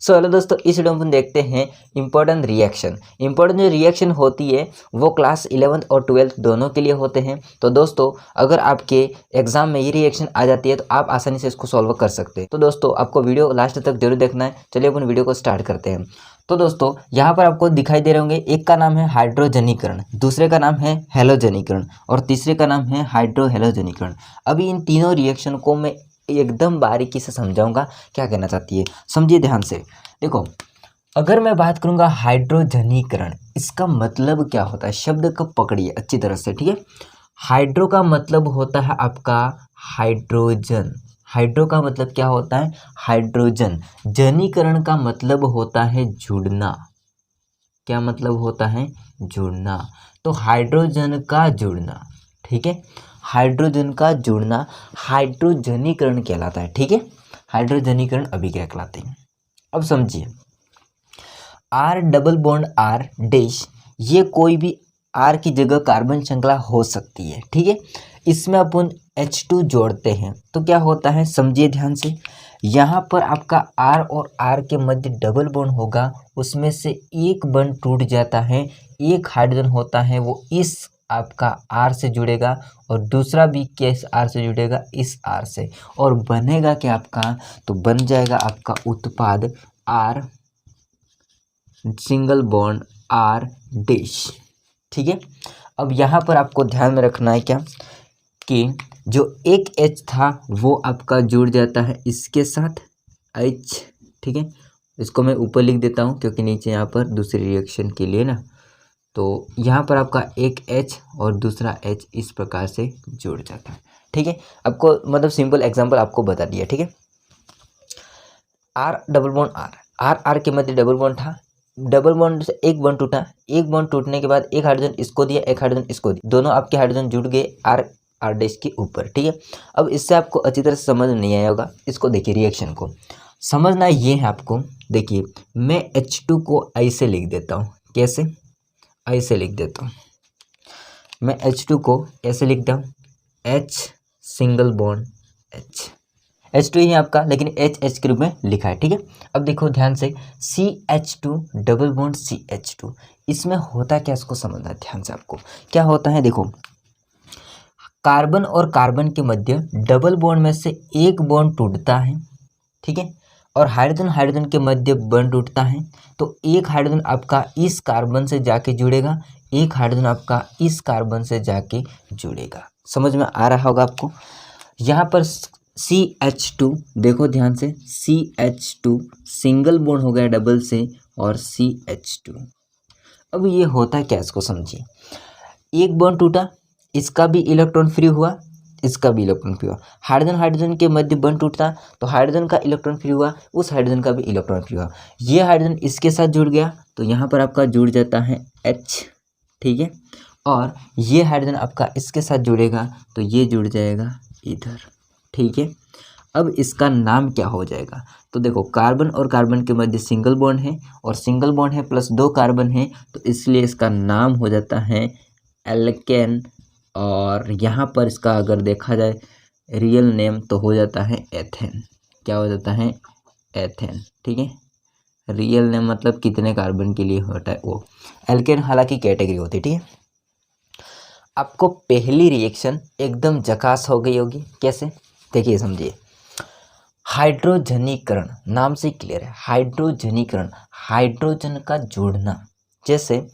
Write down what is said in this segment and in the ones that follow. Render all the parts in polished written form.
So hello दोस्तों, इस video में हम देखते हैं इंपॉर्टेंट रिएक्शन। इंपॉर्टेंट जो रिएक्शन होती है वो क्लास 11th और 12th दोनों के लिए होते हैं। तो दोस्तों, अगर आपके एग्जाम में ये रिएक्शन आ जाती है तो आप आसानी से इसको सॉल्व कर सकते हैं। तो दोस्तों, आपको वीडियो लास्ट तक जरूर देखना है। चलिए अपन वीडियो को स्टार्ट करते हैं। तो दोस्तों, यहाँ पर आपको दिखाई दे रहे होंगे, एक का नाम है हाइड्रोजनीकरण, दूसरे का नाम है हेलोजनीकरण और तीसरे का नाम है हाइड्रोहेलोजनीकरण। अभी इन तीनों रिएक्शन को मैं एकदम बारीकी से समझाऊंगा क्या कहना चाहती है। समझिए ध्यान से। देखो, अगर मैं बात करूंगा हाइड्रोजनीकरण, इसका मतलब क्या होता है, शब्द को पकड़िए अच्छी तरह से, ठीक है। हाइड्रो का मतलब होता है आपका हाइड्रोजन। हाइड्रो का मतलब क्या होता है, हाइड्रोजन। जनीकरण का मतलब होता है जुड़ना। क्या मतलब होता है, जुड़ना। तो हाइड्रोजन का जुड़ना, ठीक है, हाइड्रोजन का जुड़ना हाइड्रोजनीकरण कहलाता है, ठीक है। हाइड्रोजनीकरण अभिक्रिया कहलाते हैं। अब समझिए, R double bond R dash, ये कोई भी आर की जगह कार्बन श्रृंखला हो सकती है, ठीक है। इसमें अपन H2 जोड़ते हैं तो क्या होता है, समझिए ध्यान से। यहाँ पर आपका R और R के मध्य डबल बॉन्ड होगा, उसमें से एक बॉन्ड टूट जाता है, एक हाइड्रोजन होता है वो इस आपका R से जुड़ेगा और दूसरा भी किस R से जुड़ेगा, इस R से, और बनेगा क्या आपका, तो बन जाएगा आपका उत्पाद R single bond R dash, ठीक है। अब यहाँ पर आपको ध्यान में रखना है क्या, कि जो एक H था वो आपका जुड़ जाता है इसके साथ H, ठीक है। इसको मैं ऊपर लिख देता हूँ क्योंकि नीचे यहाँ पर दूसरी रिएक्शन के लिए ना, तो यहाँ पर आपका एक H और दूसरा H इस प्रकार से जुड़ जाता है, ठीक है। आपको मतलब सिंपल एग्जांपल आपको बता दिया, ठीक है। R डबल बॉन्ड R के मध्य डबल बॉन्ड था, डबल बॉन्ड से एक बॉन्ड टूटा, एक बॉन्ड टूटने के बाद एक हाइड्रोजन इसको दिया, एक हाइड्रोजन इसको दिया, दोनों आपके हाइड्रोजन जुड़ गए R डैश के ऊपर, ठीक है। अब इससे आपको अच्छी तरह से समझ नहीं आया होगा, इसको देखिए, रिएक्शन को समझना ये है आपको। देखिए, मैं H2 को ऐसे लिख देता हूँ, कैसे, ऐसे लिख देता हूँ। मैं H2 को ऐसे लिखता हूँ, H सिंगल बॉन्ड H2 ही है आपका, लेकिन H के रूप में लिखा है, ठीक है। अब देखो ध्यान से, CH2 डबल बॉन्ड CH2, इसमें होता क्या, इसको समझना है ध्यान से। आपको क्या होता है, देखो, कार्बन और कार्बन के मध्य डबल बॉन्ड में से एक बॉन्ड टूटता है, ठीक है, और हाइड्रोजन हाइड्रोजन के मध्य बॉन्ड टूटता है, तो एक हाइड्रोजन आपका इस कार्बन से जाके जुड़ेगा, एक हाइड्रोजन आपका इस कार्बन से जाके जुड़ेगा। समझ में आ रहा होगा आपको। यहाँ पर CH2 देखो ध्यान से, CH2 सिंगल बॉन्ड हो गया डबल से और CH2। अब ये होता क्या, इसको समझिए। एक बॉन्ड टूटा, इसका भी इलेक्ट्रॉन फ्री हुआ, इसका भी इलेक्ट्रॉन फ्री हुआ। हाइड्रोजन हाइड्रोजन के मध्य बॉन्ड टूटता तो हाइड्रोजन का इलेक्ट्रॉन फ्री हुआ, उस हाइड्रोजन का भी इलेक्ट्रॉन फ्री हुआ। ये हाइड्रोजन इसके साथ जुड़ गया तो यहाँ पर आपका जुड़ जाता है H, ठीक है, और ये हाइड्रोजन आपका इसके साथ जुड़ेगा तो ये जुड़ जाएगा इधर, ठीक है। अब इसका नाम क्या हो जाएगा, तो देखो, कार्बन और कार्बन के मध्य सिंगल बॉन्ड है और सिंगल बॉन्ड है प्लस दो कार्बन है, तो इसलिए इसका नाम हो जाता है एल्केन, और यहाँ पर इसका अगर देखा जाए रियल नेम तो हो जाता है एथेन। क्या हो जाता है, एथेन, ठीक है। रियल नेम मतलब कितने कार्बन के लिए होता है वो। एल्केन हालांकि कैटेगरी होती है, ठीक है। आपको पहली रिएक्शन एकदम झकास हो गई होगी, कैसे, देखिए समझिए। हाइड्रोजनीकरण नाम से क्लियर है, हाइड्रोजनीकरण हाइड्रोजन का जोड़ना। जैसे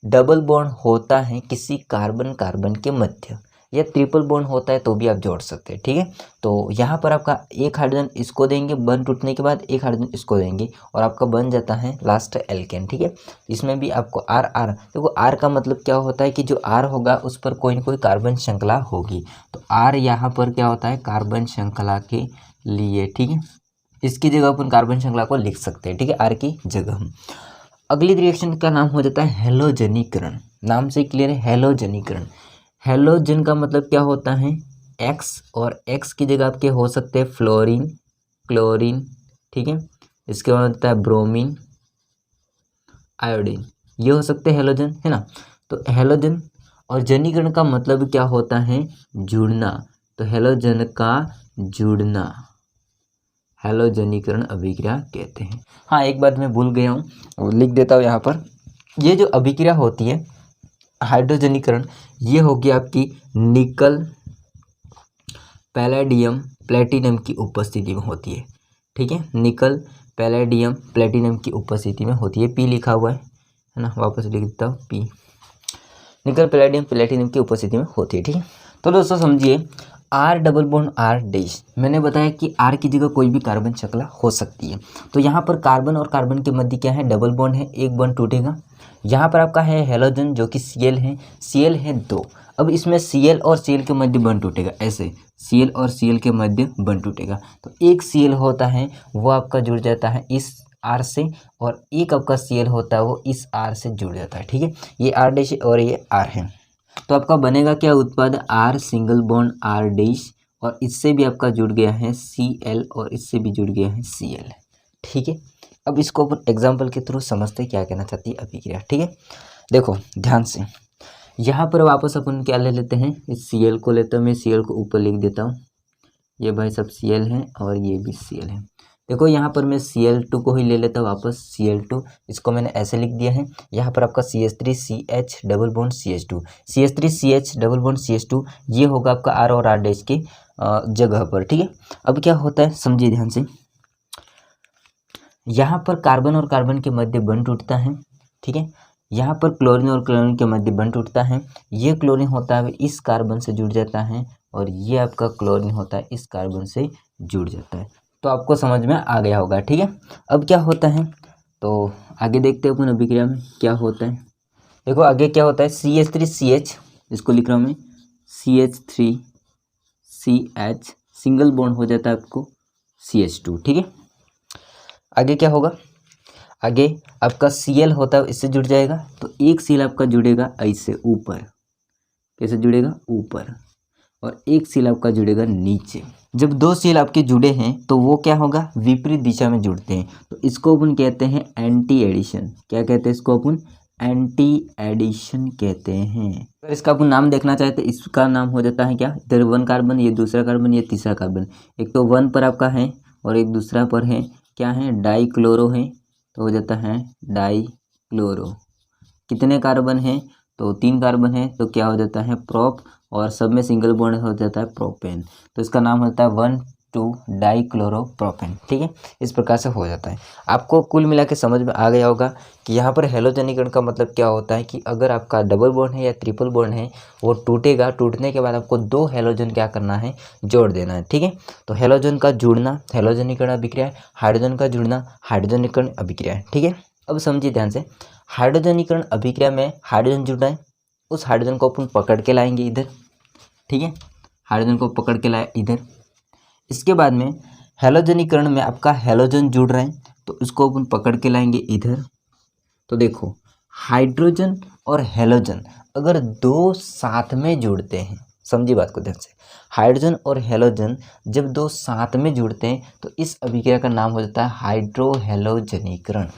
डबल बॉन्ड होता है किसी कार्बन कार्बन के मध्य, या ट्रिपल बॉन्ड होता है तो भी आप जोड़ सकते हैं, ठीक है। तो यहाँ पर आपका एक हाइड्रोजन इसको देंगे, बॉन्ड टूटने के बाद एक हाइड्रोजन इसको देंगे और आपका बन जाता है लास्ट एल्केन, ठीक है। इसमें भी आपको आर आर, देखो आर का मतलब क्या होता है कि जो आर होगा उस पर कोई ना कोई कार्बन श्रृंखला होगी, तो आर यहाँ पर क्या होता है, कार्बन श्रृंखला के लिए, ठीक है। इसकी जगह अपन कार्बन श्रृंखला को लिख सकते हैं, ठीक है, आर की जगह हम। अगली रिएक्शन का नाम हो जाता है हेलोजनीकरण। नाम से क्लियर है, हेलोजनीकरण। हेलोजन का मतलब क्या होता है, X, और X की जगह आपके हो सकते हैं फ्लोरीन, क्लोरीन, ठीक है। इसके बाद होता है ब्रोमीन, आयोडीन, ये हो सकते हैं हेलोजन, है ना। तो हेलोजन और जनीकरण का मतलब क्या होता है, जुड़ना, तो हेलोजन का जुड़ना, हैलोजनीकरण अभिक्रिया कहते हैं। हाँ, एक बात मैं भूल गया हूँ, वो लिख देता हूँ यहाँ पर। ये जो अभिक्रिया होती है हाइड्रोजनीकरण, ये होगी आपकी निकल पैलेडियम प्लेटिनम की उपस्थिति में होती है। ठीक है, निकल पैलेडियम प्लेटिनम की उपस्थिति में होती है। पी लिखा हुआ है ना, वापस लिख देता हूँ पी। निकल पैलेडियम प्लेटिनम की उपस्थिति में होती है। ठीक है, तो दोस्तों समझिए R double bond R dash, मैंने बताया कि आर की जगह कोई भी कार्बन श्रृंखला हो सकती है। तो यहाँ पर कार्बन और कार्बन के मध्य क्या है, डबल बॉन्ड है, एक बॉन्ड टूटेगा। यहाँ पर आपका है हेलोजन जो कि Cl है, Cl है 2। अब इसमें Cl और Cl के मध्य बॉन्ड टूटेगा, ऐसे Cl और Cl के मध्य बॉन्ड टूटेगा। तो एक Cl होता है वो आपका जुड़ जाता है इस R से, और एक आपका Cl होता है वो इस R से जुड़ जाता है। ठीक है, ये R डैश और ये R है। तो आपका बनेगा क्या उत्पाद, R single bond R dash, और इससे भी आपका जुड़ गया है Cl और इससे भी जुड़ गया है Cl। ठीक है, अब इसको अपन एग्जाम्पल के थ्रू समझते क्या कहना चाहती है अभिक्रिया। ठीक है, देखो ध्यान से, यहाँ पर वापस अपन क्या ले लेते हैं, इस Cl को लेता हूँ मैं, Cl को ऊपर लिख देता हूँ, ये भाई सब Cl है और ये भी Cl है। देखो यहाँ पर मैं Cl2 को ही ले लेता हूँ वापस, Cl2 इसको मैंने ऐसे लिख दिया है। यहाँ पर आपका CH3CH double bond CH2, CH3CH double bond CH2, ये होगा आपका R और R डैश की जगह पर। ठीक है, अब क्या होता है समझिए ध्यान से, यहाँ पर कार्बन और कार्बन के मध्य बॉन्ड टूटता है। ठीक है, यहाँ पर क्लोरीन और क्लोरीन के मध्य बॉन्ड टूटता है। ये क्लोरीन होता है इस कार्बन से जुड़ जाता है, और ये आपका क्लोरीन होता है इस कार्बन से जुड़ जाता है। तो आपको समझ में आ गया होगा। ठीक है, अब क्या होता है, तो आगे देखते हैं अपन अभिक्रिया में क्या होता है। देखो आगे क्या होता है, CH3CH, इसको लिख रहा हूँ मैं, CH3CH सिंगल बॉन्ड हो जाता है आपको CH2। ठीक है, आगे क्या होगा, आगे आपका Cl होता है इससे जुड़ जाएगा, तो एक Cl आपका जुड़ेगा ऐसे ऊपर, कैसे जुड़ेगा ऊपर, और एक Cl आपका जुड़ेगा नीचे। जब दो Cl आपके जुड़े हैं तो वो क्या होगा, विपरीत दिशा में जुड़ते हैं, तो इसको अपन कहते हैं एंटी एडिशन। क्या कहते हैं इसको अपन, एंटी एडिशन कहते हैं। अगर इसका अपन नाम देखना चाहे तो इसका नाम हो जाता है क्या, इधर 1 कार्बन, ये दूसरा कार्बन, ये तीसरा कार्बन। एक तो 1 पर आपका है और एक दूसरा पर है क्या है, डाई क्लोरो है, तो हो जाता है डाई क्लोरो। कितने कार्बन हैं, तो 3 कार्बन है, तो क्या हो जाता है प्रोप, और सब में सिंगल बॉन्ड हो जाता है प्रोपेन, तो इसका नाम होता है 1,2 डाई क्लोरो प्रोपेन। ठीक है, इस प्रकार से हो जाता है। आपको कुल मिला के समझ में आ गया होगा कि यहाँ पर हैलोजनीकरण का मतलब क्या होता है, कि अगर आपका डबल बॉन्ड है या ट्रिपल बॉन्ड है वो टूटेगा, टूटने के बाद आपको 2 हैलोजन क्या करना है, जोड़ देना है। ठीक है, तो हैलोजन का जुड़ना हैलोजनीकरण अभिक्रिया है, हाइड्रोजन का जुड़ना हाइड्रोजनीकरण अभिक्रिया है। ठीक है, अब समझिए ध्यान से, हाइड्रोजनीकरण अभिक्रिया में हाइड्रोजन जुड़ रहा है, उस हाइड्रोजन को अपन पकड़ के लाएंगे इधर। ठीक है, हाइड्रोजन को पकड़ के लाए इधर। इसके बाद में हैलोजनीकरण में आपका हैलोजन जुड़ रहा है, तो इसको अपन पकड़ के लाएंगे इधर। तो देखो हाइड्रोजन और हैलोजन अगर 2 साथ में जुड़ते हैं, समझिए बात को ध्यान से, हाइड्रोजन और हैलोजन जब 2 साथ में जुड़ते हैं तो इस अभिक्रिया का नाम हो जाता है हाइड्रोहैलोजनीकरण।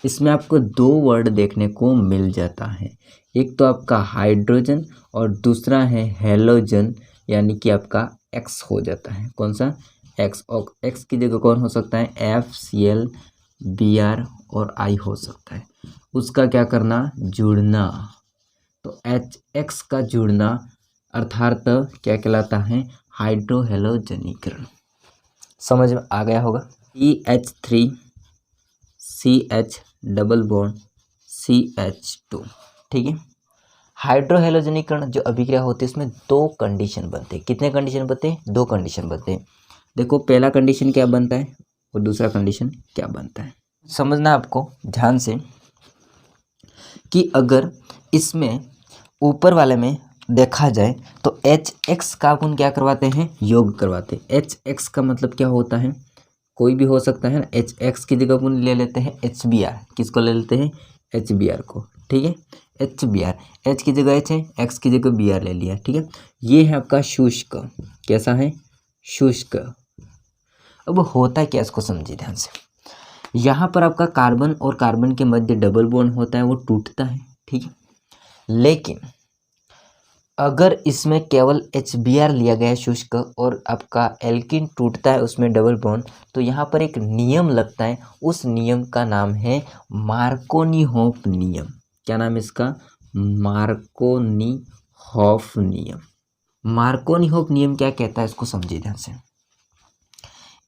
इसमें आपको 2 वर्ड देखने को मिल जाता है, एक तो आपका हाइड्रोजन और दूसरा है हैलोजन, यानी कि आपका X हो जाता है। कौन सा, X, और X की जगह कौन हो सकता है, FCl Br और I हो सकता है। उसका क्या करना, जुड़ना, तो HX का जुड़ना अर्थात क्या कहलाता है, हाइड्रोहैलोजनीकरण। समझ में आ गया होगा। CH3CH double bond CH2। ठीक है, हाइड्रोहैलोजनीकरण जो अभिक्रिया होती है इसमें 2 कंडीशन बनते हैं। कितने कंडीशन बनते हैं, 2 कंडीशन बनते हैं। देखो पहला कंडीशन क्या बनता है और दूसरा कंडीशन क्या बनता है, समझना आपको ध्यान से, कि अगर इसमें ऊपर वाले में देखा जाए तो HX का अपन क्या करवाते हैं, योग करवाते हैं। HX का मतलब क्या होता है, कोई भी हो सकता है ना, HX की जगह अपन ले लेते हैं HBr। किसको ले लेते हैं, HBr को। ठीक है, HBr, H की जगह H है, X की जगह Br ले लिया। ठीक है, ये है आपका शुष्क। कैसा है, शुष्क। अब होता है क्या, इसको समझिए ध्यान से, यहाँ पर आपका कार्बन और कार्बन के मध्य डबल बॉन्ड होता है, वो टूटता है। ठीक है, लेकिन अगर इसमें केवल HBr लिया गया है शुष्क और आपका एल्कीन टूटता है उसमें डबल बॉन्ड, तो यहाँ पर एक नियम लगता है, उस नियम का नाम है मार्कोनी-हॉफ नियम। क्या नाम है इसका? मार्कोनी-हॉफ नियम। मार्कोनी-हॉफ नियम क्या कहता है इसको समझिए ध्यान से।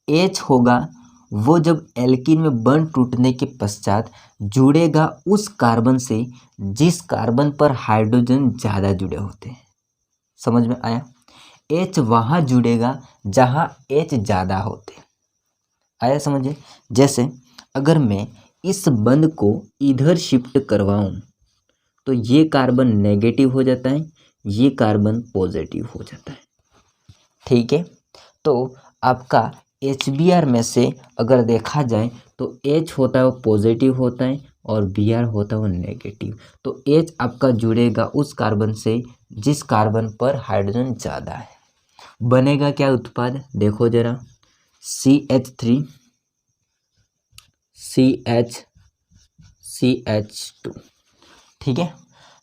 H होगा वो जब एल्कीन में बॉन्ड टूटने के पश्चात जुड़ेगा उस कार्बन से जिस कार्बन पर हाइड्रोजन ज़्यादा जुड़े होते हैं। समझ में आया? H वहाँ जुड़ेगा जहाँ H ज़्यादा होते हैं। आया समझे? जैसे अगर मैं इस बंध को इधर शिफ्ट करवाऊँ तो ये कार्बन नेगेटिव हो जाता है, ये कार्बन पॉजिटिव हो जाता है। ठीक है, तो आपका HBr में से अगर देखा जाए तो H होता है वो पॉजिटिव होता है और Br होता है वो नेगेटिव। तो H आपका जुड़ेगा उस कार्बन से जिस कार्बन पर हाइड्रोजन ज़्यादा है। बनेगा क्या उत्पाद? देखो जरा, CH3 CH2। ठीक है,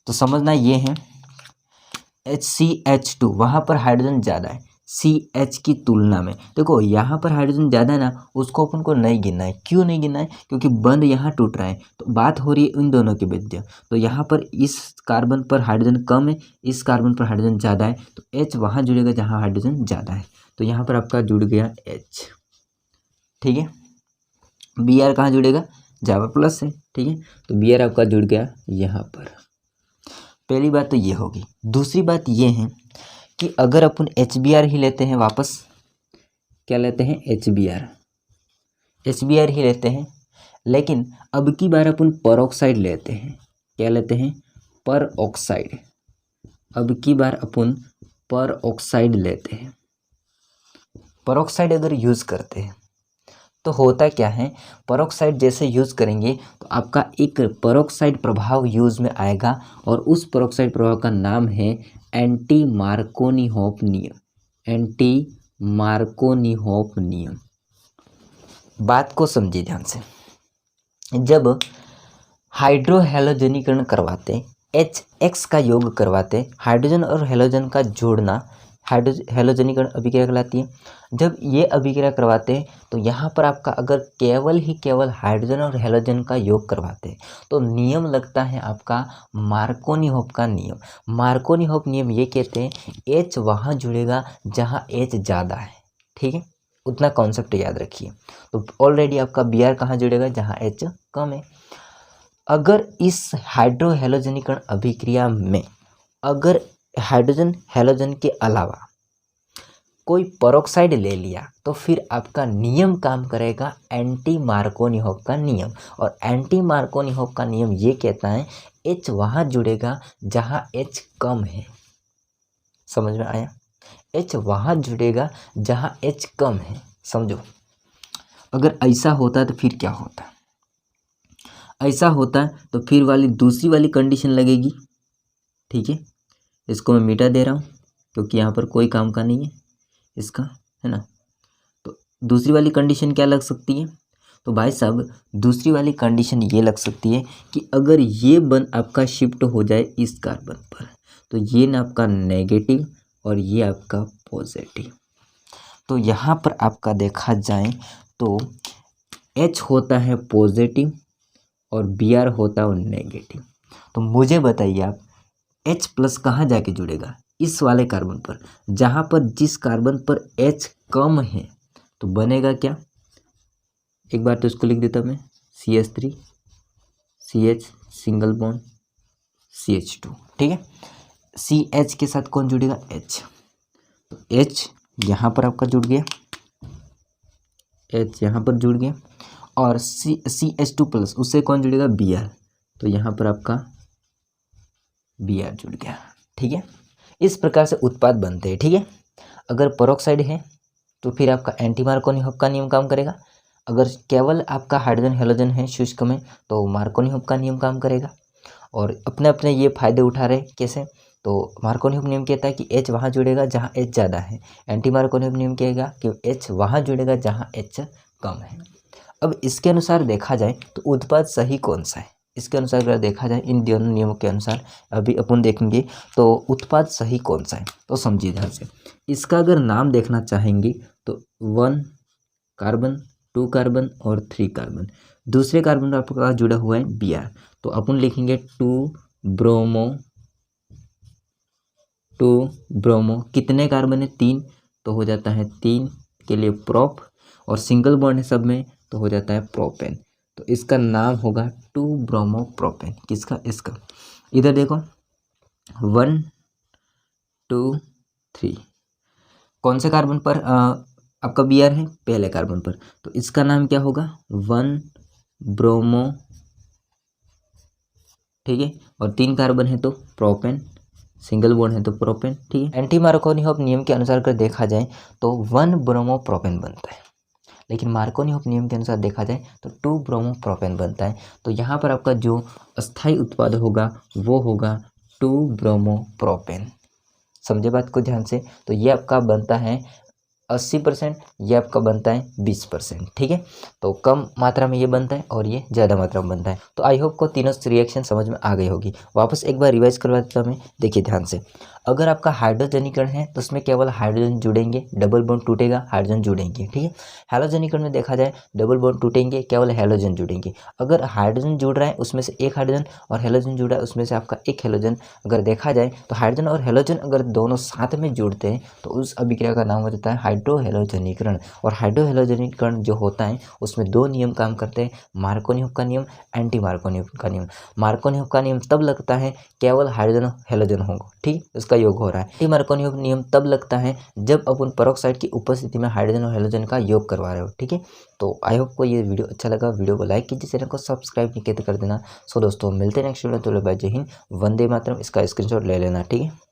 तो समझना ये है HCH2 वहाँ पर हाइड्रोजन ज़्यादा है CH की तुलना में। देखो यहाँ पर हाइड्रोजन ज़्यादा है ना, उसको अपन को नहीं गिनना है। क्यों नहीं गिनना है? क्योंकि बंध यहाँ टूट रहा है, तो बात हो रही है इन दोनों के बीच। तो यहाँ पर इस कार्बन पर हाइड्रोजन कम है, इस कार्बन पर हाइड्रोजन ज़्यादा है, तो H वहाँ जुड़ेगा जहाँ हाइड्रोजन ज़्यादा है। तो यहाँ पर आपका जुड़ गया H। ठीक है, Br कहाँ जुड़ेगा? जहाँ प्लस है। ठीक है, तो Br आपका जुड़ गया यहाँ पर। पहली बात तो ये होगी। दूसरी बात ये है कि अगर अपन HBr ही लेते हैं, वापस क्या लेते हैं? HBr ही लेते हैं, लेकिन अब की बार अपन परऑक्साइड लेते हैं। क्या लेते हैं? परऑक्साइड। अब की बार अपन परऑक्साइड लेते हैं। परऑक्साइड अगर यूज़ करते हैं तो होता क्या है, परऑक्साइड जैसे यूज़ करेंगे तो आपका एक परऑक्साइड प्रभाव यूज़ में आएगा और उस परऑक्साइड प्रभाव का नाम है एंटी मार्कोनी-हॉफ नियम। एंटी मार्कोनी-हॉफ नियम। बात को समझिए ध्यान से। जब हाइड्रोहेलोजनीकरण करवाते, HX का योग करवाते, हाइड्रोजन और हेलोजन का जोड़ना हेलोजनीकरण अभिक्रिया कहलाती है। जब ये अभिक्रिया करवाते हैं तो यहाँ पर आपका अगर केवल हाइड्रोजन और हेलोजन का योग करवाते हैं तो नियम लगता है आपका मार्कोनी-हॉफ का नियम। मार्कोनी-हॉफ नियम ये कहते हैं H वहाँ जुड़ेगा जहाँ H ज़्यादा है। ठीक है, उतना कॉन्सेप्ट याद रखिए। तो ऑलरेडी आपका Br कहाँ जुड़ेगा? जहाँ H कम है। अगर इस हाइड्रोहेलोजनीकरण अभिक्रिया में अगर हाइड्रोजन हेलोजन के अलावा कोई परऑक्साइड ले लिया तो फिर आपका नियम काम करेगा एंटी मार्कोनी-हॉफ का नियम। और एंटी मार्कोनी-हॉफ का नियम ये कहता है H वहाँ जुड़ेगा जहाँ H कम है। समझ में आया? H वहाँ जुड़ेगा जहाँ H कम है। समझो, अगर ऐसा होता तो फिर क्या होता? ऐसा होता तो फिर दूसरी वाली कंडीशन लगेगी। ठीक है, इसको मैं मिटा दे रहा हूँ क्योंकि यहाँ पर कोई काम का नहीं है इसका, है ना। तो दूसरी वाली कंडीशन क्या लग सकती है? तो भाई साहब दूसरी वाली कंडीशन ये लग सकती है कि अगर ये बंध आपका शिफ्ट हो जाए इस कार्बन पर तो ये ना आपका नेगेटिव और ये आपका पॉजिटिव। तो यहाँ पर आपका देखा जाए तो H होता है पॉजिटिव और Br होता है नेगेटिव। तो मुझे बताइए आप H प्लस कहाँ जाके जुड़ेगा? इस वाले कार्बन पर, जहाँ पर जिस कार्बन पर H कम है। तो बनेगा क्या? एक बार तो इसको लिख देता मैं, CH3 CH single bond CH2। ठीक है, CH के साथ कौन जुड़ेगा? H। तो H यहाँ पर आपका जुड़ गया, H यहाँ पर जुड़ गया और CH2 प्लस उससे कौन जुड़ेगा? Br। तो यहाँ पर आपका Br जुड़ गया। ठीक है, इस प्रकार से उत्पाद बनते हैं। ठीक है, अगर परऑक्साइड है तो फिर आपका एंटी मार्कोनी-हॉफ का नियम काम करेगा। अगर केवल आपका हाइड्रोजन हेलोजन है शुष्क में तो मार्कोनी-हॉफ का नियम काम करेगा। और अपने अपने ये फायदे उठा रहे कैसे? तो मार्कोनी-हॉफ नियम कहता है कि H वहाँ जुड़ेगा जहाँ H ज़्यादा है। एंटी मार्कोनी-हॉफ नियम कहेगा कि H वहाँ जुड़ेगा जहाँ H कम है। अब इसके अनुसार देखा जाए तो उत्पाद सही कौन सा है? इसके अनुसार अगर देखा जाए, इन दोनों नियमों के अनुसार अभी अपन देखेंगे तो उत्पाद सही कौन सा है। तो समझिए ध्यान से, इसका अगर नाम देखना चाहेंगे तो 1 कार्बन, 2 कार्बन और 3 कार्बन। दूसरे कार्बन आपके पास जुड़ा हुआ है Br, तो अपन लिखेंगे 2 ब्रोमो। कितने कार्बन है? 3, तो हो जाता है 3 के लिए प्रोप, और सिंगल बॉन्ड है सब में तो हो जाता है प्रोपेन। तो इसका नाम होगा 2 ब्रोमो प्रोपेन। किसका? इसका। इधर देखो 1 2 3, कौन से कार्बन पर आपका Br है? पहले कार्बन पर, तो इसका नाम क्या होगा? 1 ब्रोमो, ठीक है। और 3 कार्बन है तो प्रोपेन, सिंगल बॉन्ड है तो प्रोपेन, ठीक है। एंटी मार्कोनियोव नियम के अनुसार अगर देखा जाए तो 1 ब्रोमो प्रोपेन बनता है, लेकिन मार्कोनियोव नियम के अनुसार देखा जाए तो 2 ब्रोमो प्रोपेन बनता है। तो यहाँ पर आपका जो अस्थायी उत्पाद होगा वो होगा 2 ब्रोमो प्रोपेन। समझे बात को ध्यान से? तो ये आपका बनता है 80%, ये आपका बनता है 20%, ठीक है। तो कम मात्रा में ये बनता है और ये ज़्यादा मात्रा में बनता है। तो आई होप को तीनों रिएक्शन समझ में आ गई होगी। वापस एक बार रिवाइज करवा देता हूँ मैं, देखिए ध्यान से। अगर आपका हाइड्रोजनीकरण है तो उसमें केवल हाइड्रोजन जुड़ेंगे, डबल बॉन्ड टूटेगा, हाइड्रोजन जुड़ेंगे, ठीक है। हैलोजनीकरण में देखा जाए डबल बॉन्ड टूटेंगे, केवल हैलोजन जुड़ेंगे। अगर हाइड्रोजन जुड़ रहा है उसमें से एक हाइड्रोजन और हैलोजन जुड़ा है उसमें से आपका एक हैलोजन, अगर देखा जाए तो हाइड्रोजन और हैलोजन अगर दोनों साथ में जुड़ते हैं तो उस अभिक्रिया का नाम हो जाता है हाइड्रोहैलोजनीकरण। और हाइड्रोहैलोजनीकरण जो होता है उसमें 2 नियम काम करते हैं, मार्कोनियोव का नियम, एंटी मार्कोनियोव का नियम। मार्कोनियोव का नियम तब लगता है केवल हाइड्रोजन हैलोजन होगा, ठीक, उसका योग हो रहा है। एंटी मार्कोनियोव नियम तब लगता है जब अपन पेरोक्साइड की उपस्थिति में हाइड्रोजन और हैलोजन का योग करवा रहे हो, ठीक है। तो आई होप को ये वीडियो अच्छा लगा। वीडियो को लाइक कीजिए, चैनल को सब्सक्राइब नहीं किया तो कर देना। सो दोस्तों मिलते हैं नेक्स्ट वीडियो। तो बाय, जय हिंद, वंदे मातरम। इसका स्क्रीनशॉट ले लेना, ठीक है।